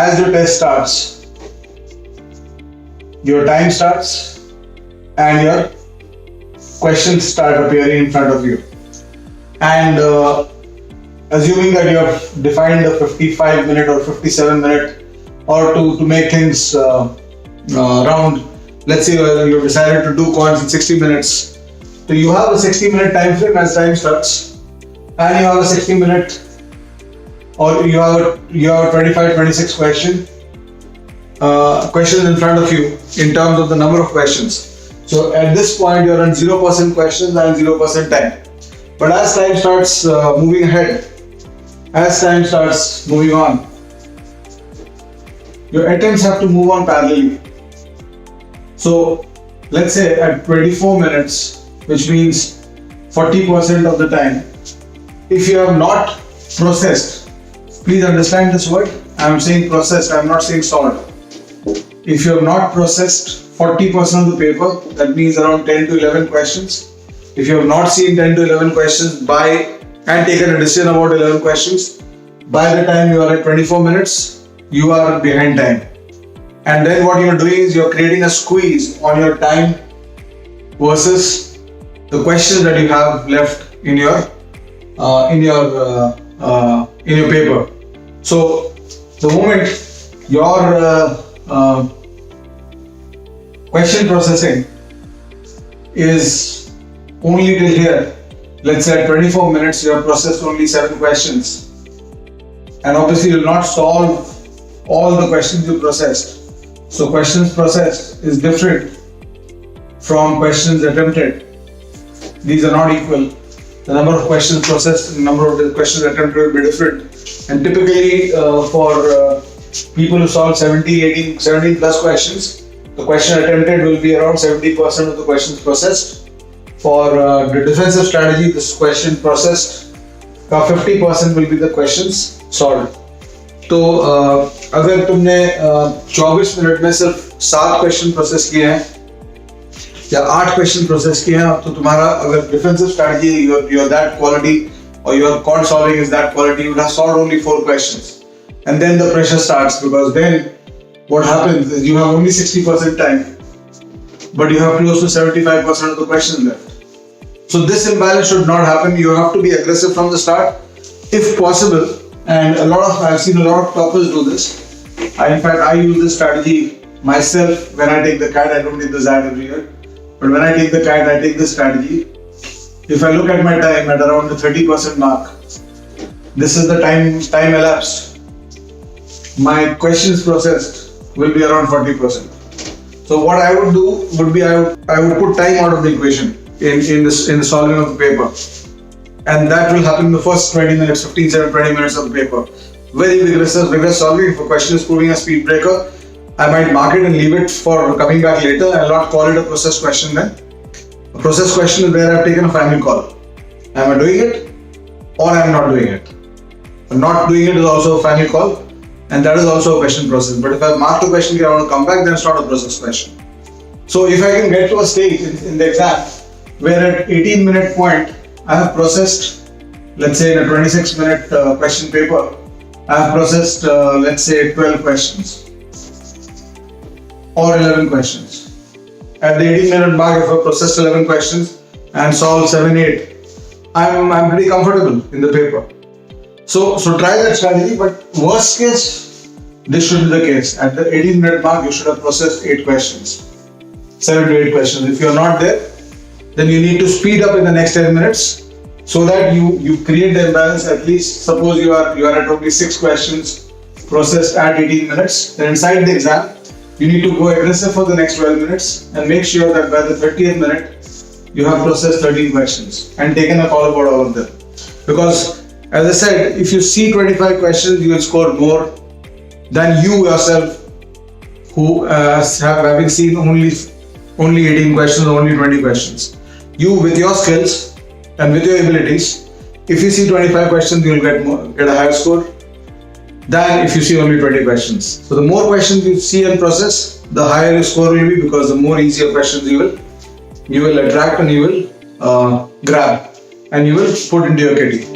as your test starts, your time starts and your questions start appearing in front of you. And assuming that you have defined a 55-minute or 57-minute, or to make things round, let's say you've decided to do coins in 60 minutes. So you have a 60-minute time frame as time starts, and you have a 60-minute, or you have a 25-26 questions in front of you in terms of the number of questions. So at this point you're on 0% questions and 0% time. But as time starts moving ahead, as time starts moving on, your attempts have to move on parallelly. So let's say at 24 minutes, which means 40% of the time, if you have not processed, please understand this word, I am saying processed, I am not saying solved. If you have not processed 40% of the paper, that means around 10 to 11 questions. If you have not seen 10 to 11 questions and taken a decision about 11 questions, by the time you are at 24 minutes, you are behind time. And then what you are doing is you are creating a squeeze on your time versus the questions that you have left in your paper. So the moment your question processing is only till here, let's say at 24 minutes you have processed only 7 questions, and obviously you will not solve all the questions you processed. So questions processed is different from questions attempted. These are not equal. The number of questions processed and the number of questions attempted will be different. And typically for people who solve 17 plus questions, the question attempted will be around 70% of the questions processed. For the defensive strategy, this question processed, 50% will be the questions solved. तो अगर तुमने 24 minute में सिर्फ 7 question process किए हैं या 8 question process किए हैं, तो तुम्हारा अगर defensive strategy your that quality or your code solving is that quality, you would have solved only 4 questions, and then the pressure starts, because then what happens is you have only 60% time, but you have close to 75% of the questions left. So this imbalance should not happen. You have to be aggressive from the start, if possible. And I've seen a lot of toppers do this. In fact, I use this strategy myself when I take the CAT. I don't take the XAT every year, but when I take the CAT, I take this strategy. If I look at my time at around the 30% mark, this is the time elapsed. My questions processed will be around 40%. So what I would do would be I would put time out of the equation in the solving of the paper. And that will happen in the first 20 minutes, 20 minutes of the paper. Very vigorous solving. If a question is proving a speed breaker, I might mark it and leave it for coming back later. I'll not call it a process question then. A process question is where I've taken a final call. Am I doing it or am I not doing it? Not doing it is also a final call, and that is also a question process. But if I mark the question, I want to come back, then it's not a process question. So if I can get to a stage in the exam where at 18-minute point, I have processed, let's say in a 26-minute question paper, I have processed, let's say 12 questions or 11 questions. At the 18-minute mark, if I processed 11 questions and solved 7, 8, I'm pretty comfortable in the paper. So try that strategy, but worst case, this should be the case. At the 18-minute mark, you should have processed 8 questions, 7 to 8 questions. If you're not there, then you need to speed up in the next 10 minutes so that you create the imbalance. At least suppose you are at only 6 questions processed at 18 minutes. Then inside the exam, you need to go aggressive for the next 12 minutes and make sure that by the 30th minute, you have processed 13 questions and taken a call about all of them. Because as I said, if you see 25 questions, you will score more than you yourself, who having seen only 18 questions, only 20 questions. You, with your skills and with your abilities, if you see 25 questions, you will get a higher score than if you see only 20 questions. So the more questions you see and process, the higher your score will be, because the more easier questions you will attract and you will grab and you will put into your kitty.